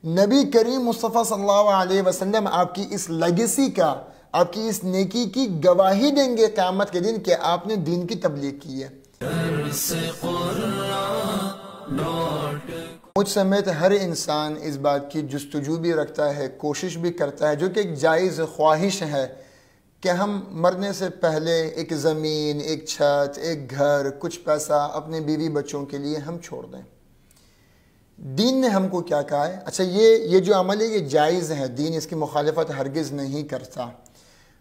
نبی کریم مصطفیٰ صلی اللہ علیہ وسلم آپ کی اس لیگیسی کا، آپ کی اس نیکی کی گواہی دیں گے قیامت کے دن کہ آپ نے دین کی تبلیغ کی ہے۔ مجھ سمیت ہر انسان اس بات کی جستجو بھی رکھتا ہے، کوشش بھی کرتا ہے، جو کہ ایک جائز خواہش ہے کہ ہم مرنے سے پہلے ایک زمین، ایک چھت، ایک گھر، کچھ پیسہ اپنے بیوی بچوں کے لیے ہم چھوڑ دیں۔ دین نے ہم کو کیا کہا ہے؟ اچھا یہ جو عمل ہے یہ جائز ہے، دین اس کی مخالفت ہرگز نہیں کرتا،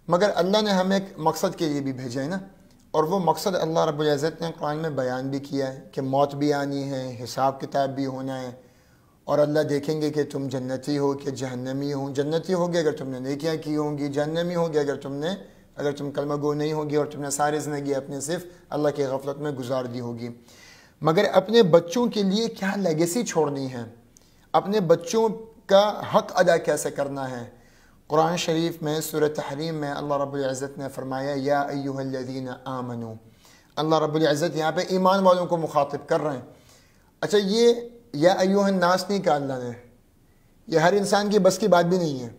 مگر اللہ نے ہمیں ایک مقصد کے لیے بھی بھیجا ہے نا، اور وہ مقصد اللہ رب العزت نے قرآن میں بیان بھی کیا ہے کہ موت بھی آنی ہے، حساب کتاب بھی ہونا ہے، اور اللہ دیکھیں گے کہ تم جنتی ہو کہ جہنمی ہو۔ جنتی ہوگے اگر تم نے نیکیاں کی ہوں گی، جہنمی ہوگے اگر تم کلمہ گو نہیں ہوگی اور تم نے ساری زندگی اپنے صرف اللہ کی غفلت میں گزار دی ہوگی۔ مگر اپنے بچوں کے لیے کیا لیگیسی چھوڑنی ہے، اپنے بچوں کا حق ادا کیسے کرنا ہے۔ قرآن شریف میں سورہ تحریم میں اللہ رب العزت نے فرمایا یا ایھا الذین آمنو، اللہ رب العزت یہاں پہ ایمان والوں کو مخاطب کر رہے ہیں۔ اچھا یہ یا ایھا الناس نہیں کہا اللہ نے، یہ ہر انسان کی بس کی بات بھی نہیں ہے۔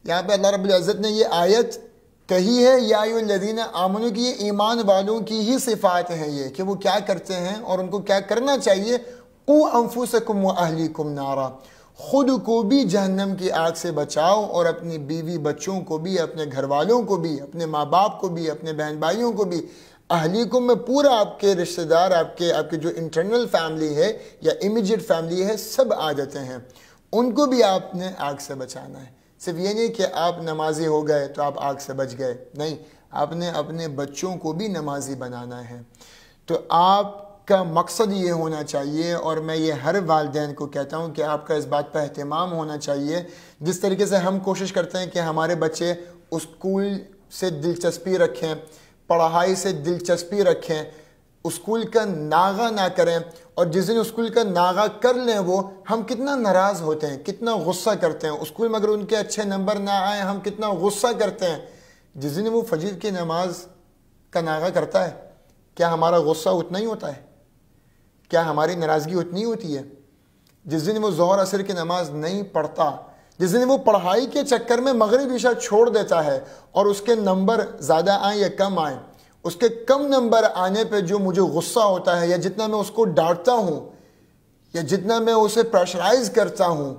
یہاں پہ اللہ رب العزت نے یہ آیت کہی ہے یا ایھا الذین آمنو کی، یہ ایمان والوں کی ہی صفات ہیں، یہ کہ وہ کیا کرتے ہیں اور ان کو کیا کرنا چاہیے۔ قوا انفسکم واہلیکم نارا، خود کو بھی جہنم کی آگ سے بچاؤ اور اپنی بیوی بچوں کو بھی، اپنے گھر والوں کو بھی، اپنے ماں باپ کو بھی، اپنے بہن بھائیوں کو بھی۔ اہلیکم میں پورا آپ کے رشتہ دار، آپ کے جو انٹرنل فیملی ہے یا امیجیٹ فیملی ہے، سب آ جاتے ہیں، ان کو بھی آپ نے آگ سے بچانا ہے۔ صرف یہ نہیں کہ آپ نمازی ہو گئے تو آپ آگ سے بچ گئے، نہیں، آپ نے اپنے بچوں کو بھی نمازی بنانا ہے۔ تو آپ کا مقصد یہ ہونا چاہیے، اور میں یہ ہر والدین کو کہتا ہوں کہ آپ کا اس بات پہ اہتمام ہونا چاہیے، جس طریقے سے ہم کوشش کرتے ہیں کہ ہمارے بچے اسکول سے دلچسپی رکھیں، پڑھائی سے دلچسپی رکھیں، اسکول کا ناغہ نہ کریں، اور جس دن اسکول کا ناغہ کر لیں وہ ہم کتنا ناراض ہوتے ہیں، کتنا غصہ کرتے ہیں۔ اسکول میں اگر ان کے اچھے نمبر نہ آئیں ہم کتنا غصہ کرتے ہیں۔ جس دن وہ فجر کی نماز کا ناغہ کرتا ہے، کیا ہمارا غصہ اتنا ہی ہوتا ہے؟ کیا ہماری ناراضگی اتنی ہوتی ہے؟ جس دن وہ ظہر عصر کی نماز نہیں پڑھتا، جس دن وہ پڑھائی کے چکر میں مغرب عشاء چھوڑ دیتا ہے، اور اس کے نمبر زیادہ آئیں یا کم آئیں، اس کے کم نمبر آنے پہ جو مجھے غصہ ہوتا ہے، یا جتنا میں اس کو ڈانٹتا ہوں، یا جتنا میں اسے پریشرائز کرتا ہوں،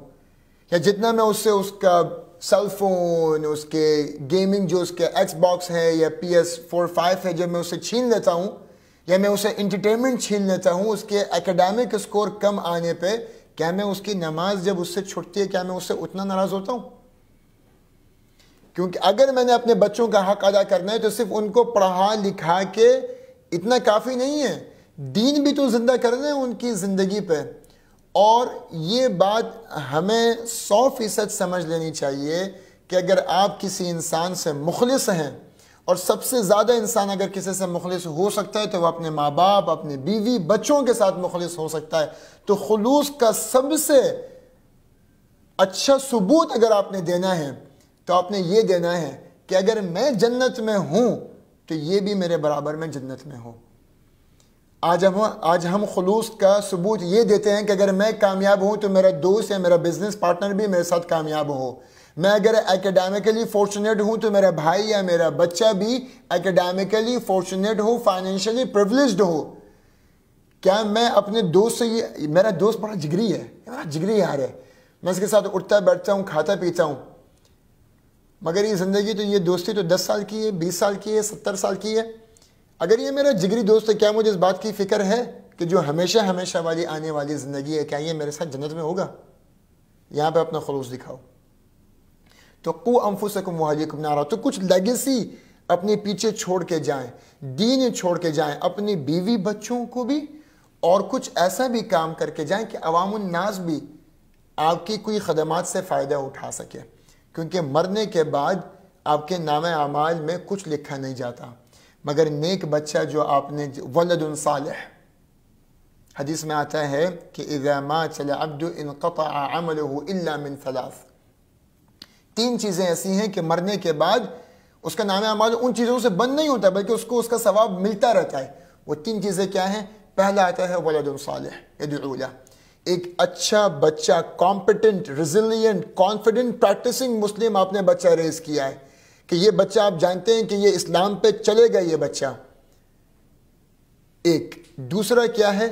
یا جتنا میں اس کا سیل فون، اس کے گیمنگ جو اس کے ایکس باکس ہے یا PS4-5 ہے، جب میں اسے چھین لیتا ہوں، یا میں اسے انٹرٹینمنٹ چھین لیتا ہوں، اس کے اکیڈیمک اسکور کم آنے پہ، کیا میں اس کی نماز جب اس سے چھٹتی ہے کیا میں اس سے اتنا ناراض ہوتا ہوں؟ کیونکہ اگر میں نے اپنے بچوں کا حق ادا کرنا ہے تو صرف ان کو پڑھا لکھا کے اتنا کافی نہیں ہے، دین بھی تو زندہ کرنا ہے ان کی زندگی پہ۔ اور یہ بات ہمیں 100% سمجھ لینی چاہیے کہ اگر آپ کسی انسان سے مخلص ہیں، اور سب سے زیادہ انسان اگر کسی سے مخلص ہو سکتا ہے تو وہ اپنے ماں باپ، اپنے بیوی بچوں کے ساتھ مخلص ہو سکتا ہے، تو خلوص کا سب سے اچھا ثبوت اگر آپ نے دینا ہے تو آپ نے یہ دینا ہے کہ اگر میں جنت میں ہوں تو یہ بھی میرے برابر میں جنت میں ہوں۔ آج ہم خلوص کا ثبوت یہ دیتے ہیں کہ اگر میں کامیاب ہوں تو میرا دوست یا میرا بزنس پارٹنر بھی میرے ساتھ کامیاب ہو، میں اگر ایکیڈیمکلی فارچونیٹ ہوں تو میرا بھائی یا میرا بچہ بھی ایکیڈیمکلی فارچونیٹ ہو، فائنینشلی پریولیجڈ ہو۔ کیا میں اپنے دوست سے میرا دوست بڑا جگری ہے، بڑا جگری یار ہے، میں اس کے ساتھ اٹھتا بیٹھتا ہوں، کھاتا پیتا ہوں، مگر یہ زندگی تو، یہ دوستی تو 10 سال کی ہے، 20 سال کی ہے، 70 سال کی ہے۔ اگر یہ میرا جگری دوست ہے، کیا مجھے اس بات کی فکر ہے کہ جو ہمیشہ والی آنے والی زندگی ہے، کیا یہ میرے ساتھ جنت میں ہوگا؟ یہاں پہ اپنا خلوص دکھاؤ۔ تو قوا انفسکم واہلیکم نارا، تو کچھ لیگیسی اپنے پیچھے چھوڑ کے جائیں، دین چھوڑ کے جائیں، اپنی بیوی بچوں کو بھی، اور کچھ ایسا بھی کام کر کے جائیں کہ عوام الناس بھی آپ کی کوئی خدمات سے فائدہ اٹھا سکے، کیونکہ مرنے کے بعد آپ کے نام اعمال میں کچھ لکھا نہیں جاتا مگر نیک بچہ جو آپ نے، ولد صالح، حدیث میں آتا ہے کہ اذا مات العبد انقطع عمله الا من 3، 3 چیزیں ایسی ہیں کہ مرنے کے بعد اس کا نام اعمال ان چیزوں سے بند نہیں ہوتا بلکہ اس کو اس کا ثواب ملتا رہتا ہے۔ وہ 3 چیزیں کیا ہیں؟ پہلا آتا ہے ولد صالح یدعو لہ، ایک اچھا بچہ، کمپیٹنٹ، ریزیلینٹ، کانفیڈنٹ، پریکٹسنگ مسلم آپ نے بچہ ریز کیا ہے کہ یہ بچہ آپ جانتے ہیں کہ یہ اسلام پہ چلے گا یہ بچہ. ایک دوسرا کیا ہے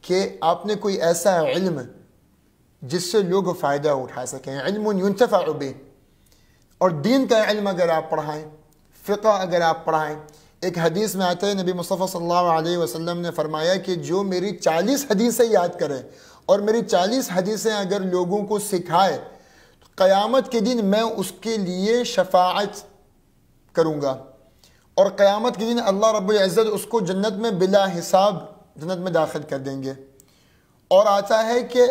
کہ آپ نے کوئی ایسا علم جس سے لوگ فائدہ اٹھا سکیں، علم ينتفع به. اور دین کا علم اگر آپ پڑھائیں، فقہ اگر آپ پڑھائیں. ایک حدیث میں آتا ہے نبی مصطفیٰ صلی اللہ علیہ وسلم نے فرمایا کہ جو میری 40 حدیثیں یاد کرے اور میری 40 حدیثیں اگر لوگوں کو سکھائے، قیامت کے دن میں اس کے لیے شفاعت کروں گا، اور قیامت کے دن اللہ رب العزت اس کو جنت میں بلا حساب جنت میں داخل کر دیں گے. اور آتا ہے کہ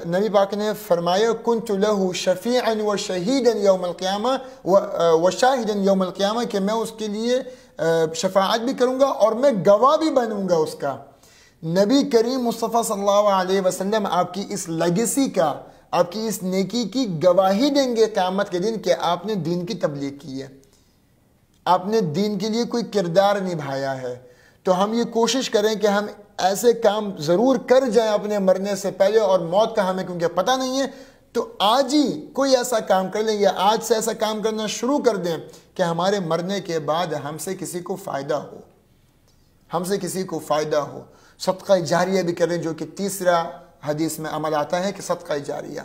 نبی پاک نے فرمایا کنت لہ شفیعا و شہیدا یوم القیامہ و شاہدا یوم القیامہ، کہ میں اس کے لیے شفاعت بھی کروں گا اور میں گواہ بھی بنوں گا اس کا. نبی کریم مصطفیٰ صلی اللہ علیہ وسلم آپ کی اس لیگیسی کا، آپ کی اس نیکی کی گواہی دیں گے قیامت کے دن کہ آپ نے دین کی تبلیغ کی ہے، آپ نے دین کے لیے کوئی کردار نبھایا ہے. تو ہم یہ کوشش کریں کہ ہم ایسے کام ضرور کر جائیں اپنے مرنے سے پہلے، اور موت کا ہمیں کیونکہ پتہ نہیں ہے تو آج ہی کوئی ایسا کام کر لیں یا آج سے ایسا کام کرنا شروع کر دیں کہ ہمارے مرنے کے بعد ہم سے کسی کو فائدہ ہو، ہم سے کسی کو فائدہ ہو. صدقہ جاریہ بھی کریں، جو کہ تیسرا حدیث میں عمل آتا ہے کہ صدقہ جاریہ،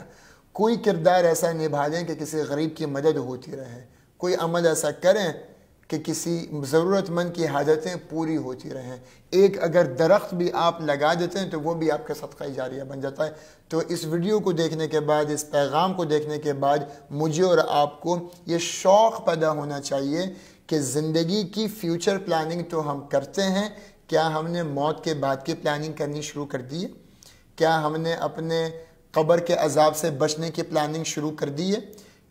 کوئی کردار ایسا نبھا دیں کہ کسی غریب کی مدد ہوتی رہے، کوئی عمل ایسا کریں کہ کسی ضرورت مند کی حاجتیں پوری ہوتی رہیں. ایک اگر درخت بھی آپ لگا دیتے ہیں تو وہ بھی آپ کا صدقہ جاریہ بن جاتا ہے. تو اس ویڈیو کو دیکھنے کے بعد، اس پیغام کو دیکھنے کے بعد مجھے اور آپ کو یہ شوق پیدا ہونا چاہیے کہ زندگی کی فیوچر پلاننگ تو ہم کرتے ہیں، کیا ہم نے موت کے بعد کی پلاننگ کرنی شروع کر دی ہے؟ کیا ہم نے اپنے قبر کے عذاب سے بچنے کی پلاننگ شروع کر دی ہے؟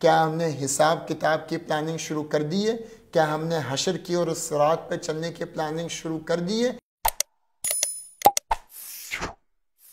کیا ہم نے حساب کتاب کی پلاننگ شروع کر دی ہے؟ کیا ہم نے حشر کی اور صراط پہ چلنے کی پلاننگ شروع کر دی ہے؟